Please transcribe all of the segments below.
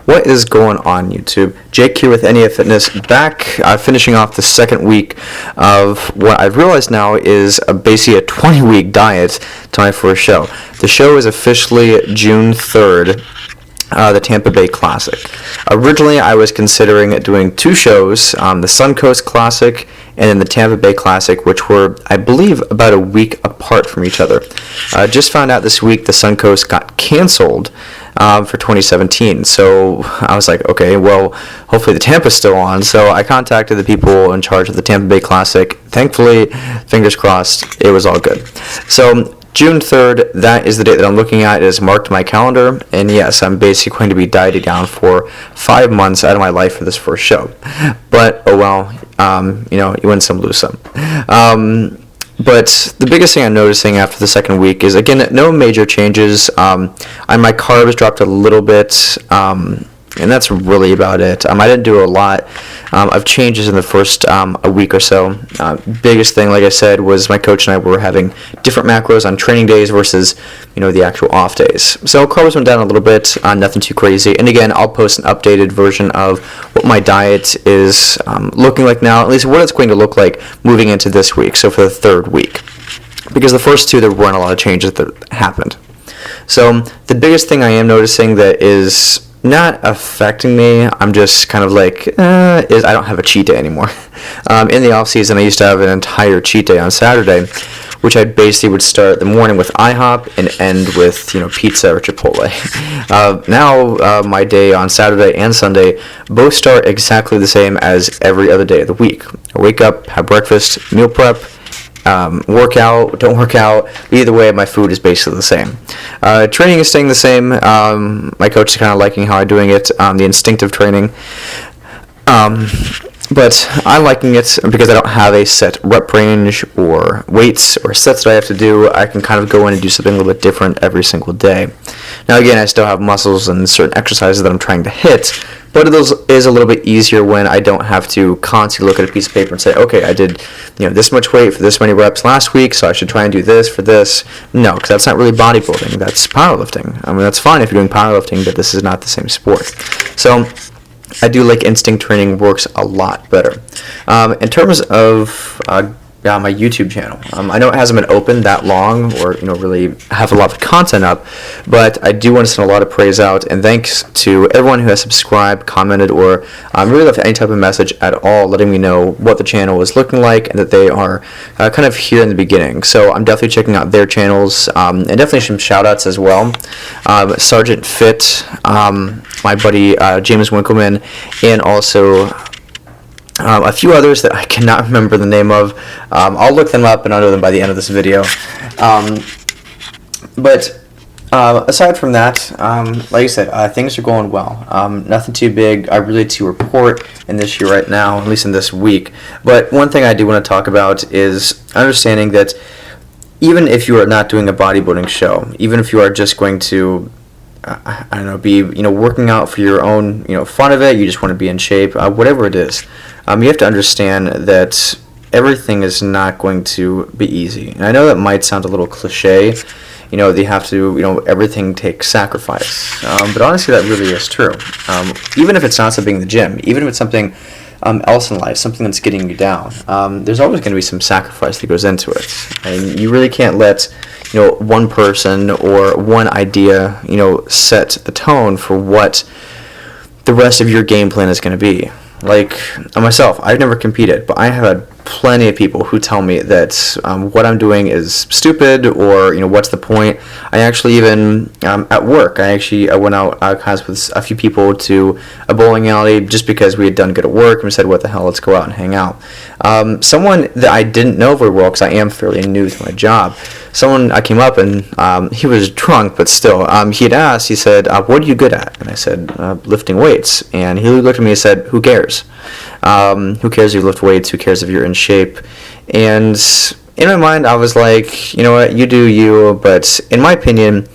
What is going on, YouTube? Jake here with NEF Fitness, back finishing off the second week of what I've realized now is basically a 20-week diet time for a show. The show is officially June 3rd, the Tampa Bay Classic. Originally, I was considering doing two shows, the Suncoast Classic and then the Tampa Bay Classic, which were, I believe, about a week apart from each other. Just found out this week the Suncoast got canceled for 2017. So I was like, okay, well, hopefully the Tampa's still on. So I contacted the people in charge of the Tampa Bay Classic. Thankfully, fingers crossed, it was all good. So June 3rd, that is the date that I'm looking at. It is marked in my calendar. And yes, I'm basically going to be dieting down for 5 months out of my life for this first show. But, oh well, you win some, lose some. But the biggest thing I'm noticing after the second week is, again, no major changes. My carbs dropped a little bit, and that's really about it. I didn't do a lot of changes in the first a week or so. Biggest thing, like I said, was my coach and I were having different macros on training days versus, the actual off days. So carbs went down a little bit, nothing too crazy. And again, I'll post an updated version of what my diet is looking like now, at least what it's going to look like moving into this week, so for the third week. Because the first two, there weren't a lot of changes that happened. So the biggest thing I am noticing that is not affecting me, I'm just kind of like, is I don't have a cheat day anymore. In the off season, I used to have an entire cheat day on Saturday, which I basically would start the morning with IHOP and end with, pizza or Chipotle. Now, my day on Saturday and Sunday both start exactly the same as every other day of the week. I wake up, have breakfast, meal prep, work out, don't work out. Either way, my food is basically the same. Training is staying the same. My coach is kind of liking how I'm doing it, the instinctive training. But I'm liking it because I don't have a set rep range or weights or sets that I have to do. I can kind of go in and do something a little bit different every single day. Now again, I still have muscles and certain exercises that I'm trying to hit, but it is a little bit easier when I don't have to constantly look at a piece of paper and say, okay, I did this much weight for this many reps last week, so I should try and do this for this. No, because that's not really bodybuilding. That's powerlifting. That's fine if you're doing powerlifting, but this is not the same sport. So I do like instinct training, works a lot better. In terms of my YouTube channel, I know it hasn't been open that long or really have a lot of content up, but I do want to send a lot of praise out and thanks to everyone who has subscribed, commented, or really left any type of message at all letting me know what the channel is looking like and that they are kind of here in the beginning. So I'm definitely checking out their channels, and definitely some shout outs as well. Sergeant Fit, my buddy James Winkleman, and also a few others that I cannot remember the name of. I'll look them up and I'll know them by the end of this video. But aside from that, like I said, things are going well. Nothing too big, really to report in this year right now, at least in this week. But one thing I do want to talk about is understanding that even if you are not doing a bodybuilding show, even if you are just going to be working out for your own fun of it, you just want to be in shape, whatever it is, you have to understand that everything is not going to be easy. And I know that might sound a little cliche, they have to, everything takes sacrifice, but honestly that really is true. Even if it's not something in the gym, even if it's something else in life, something that's getting you down, there's always going to be some sacrifice that goes into it, and you really can't let one person or one idea set the tone for what the rest of your game plan is going to be. Like myself, I've never competed, but I have had plenty of people who tell me that what I'm doing is stupid, or what's the point. I actually even at work, I went out with a few people to a bowling alley just because we had done good at work, and we said, what the hell, let's go out and hang out. Someone that I didn't know very well, because I am fairly new to my job, I came up and he was drunk, but still, he had asked, he said, what are you good at? And I said, lifting weights. And he looked at me and said, who cares? Who cares if you lift weights? Who cares if you're in shape? And in my mind, I was like, you know what, you do you, but in my opinion,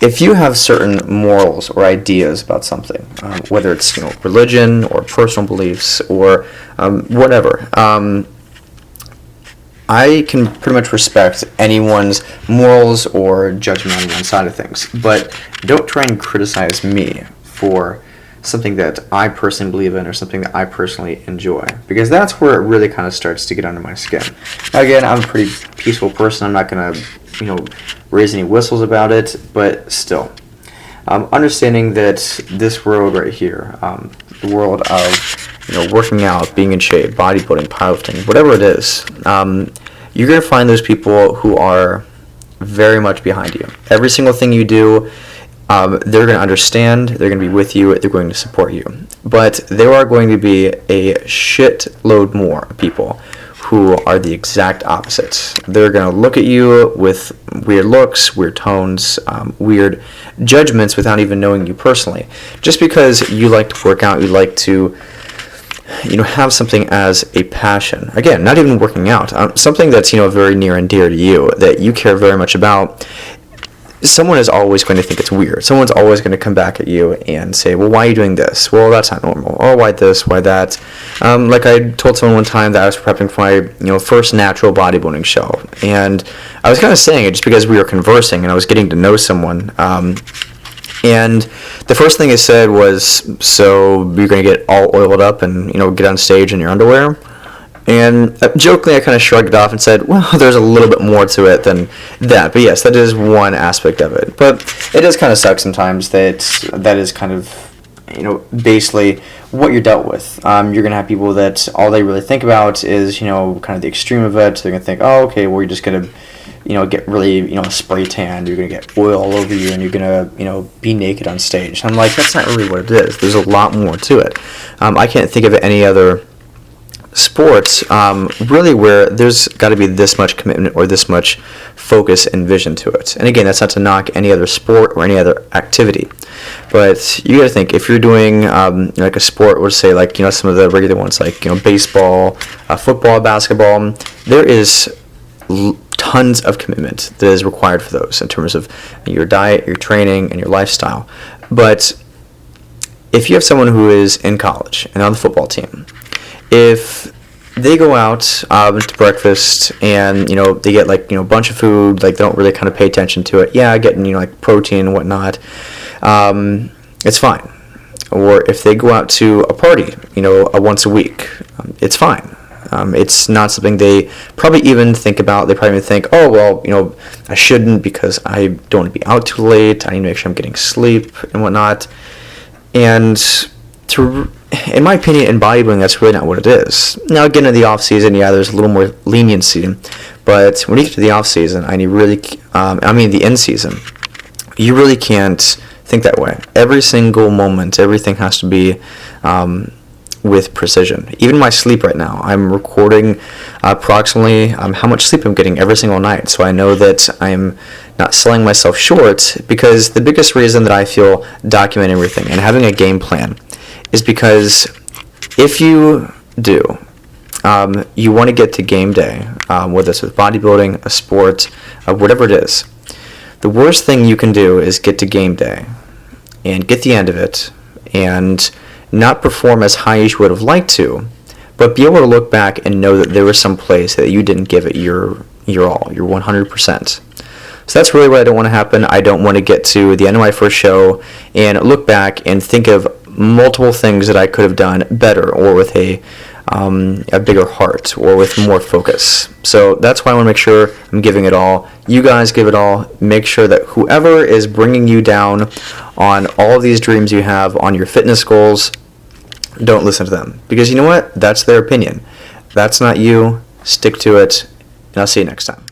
if you have certain morals or ideas about something, whether it's religion or personal beliefs or whatever, I can pretty much respect anyone's morals or judgment on one side of things, but don't try and criticize me for something that I personally believe in or something that I personally enjoy, because that's where it really kind of starts to get under my skin. Now, again, I'm a pretty peaceful person. I'm not going to, raise any whistles about it, but still. Understanding that this world right here, the world of working out, being in shape, bodybuilding, powerlifting, whatever it is, you're going to find those people who are very much behind you. Every single thing you do, they're going to understand, they're going to be with you, they're going to support you. But there are going to be a shitload more people who are the exact opposites. They're going to look at you with weird looks, weird tones, weird judgments without even knowing you personally. Just because you like to work out, you like to have something as a passion. Again, not even working out, something that's very near and dear to you, that you care very much about. Someone is always going to think it's weird. Someone's always going to come back at you and say, well, why are you doing this? Well, that's not normal. Or why this? Why that? Like I told someone one time that I was prepping for my first natural bodybuilding show. And I was kind of saying it just because we were conversing and I was getting to know someone. And the first thing I said was, so you're going to get all oiled up and get on stage in your underwear? And jokingly, I kind of shrugged it off and said, well, there's a little bit more to it than that. But yes, that is one aspect of it. But it does kind of suck sometimes that is kind of, basically what you're dealt with. You're going to have people that all they really think about is, kind of the extreme of it. They're going to think, oh, okay, well, you're just going to, get really, spray tanned. You're going to get oil all over you and you're going to, be naked on stage. I'm like, that's not really what it is. There's a lot more to it. I can't think of any other sports really where there's got to be this much commitment or this much focus and vision to it. And again, that's not to knock any other sport or any other activity, but you got to think, if you're doing like a sport, let's say like some of the regular ones like baseball, football, basketball, there is tons of commitment that is required for those in terms of your diet, your training, and your lifestyle. But if you have someone who is in college and on the football team, if they go out to breakfast and they get like a bunch of food, like they don't really kind of pay attention to it, getting like protein and whatnot, it's fine. Or if they go out to a party once a week, it's fine. It's not something they probably even think about. They probably even think, oh well, I shouldn't because I don't want to be out too late, I need to make sure I'm getting sleep and whatnot. And in my opinion, in bodybuilding, that's really not what it is. Now, again, in the off season, there's a little more leniency, but when you get to the off season, and you really, the in season, you really can't think that way. Every single moment, everything has to be with precision. Even my sleep right now, I'm recording approximately how much sleep I'm getting every single night, so I know that I'm not selling myself short, because the biggest reason that I feel documenting everything and having a game plan is because if you do, you want to get to game day, whether it's with bodybuilding, a sport, whatever it is. The worst thing you can do is get to game day and get the end of it and not perform as high as you would have liked to, but be able to look back and know that there was some place that you didn't give it your all, your 100%. So that's really what I don't want to happen. I don't want to get to the end of my first show and look back and think of multiple things that I could have done better, or with a bigger heart, or with more focus. So that's why I want to make sure I'm giving it all. You guys give it all. Make sure that whoever is bringing you down on all of these dreams you have, on your fitness goals, don't listen to them. Because you know what? That's their opinion. That's not you. Stick to it. And I'll see you next time.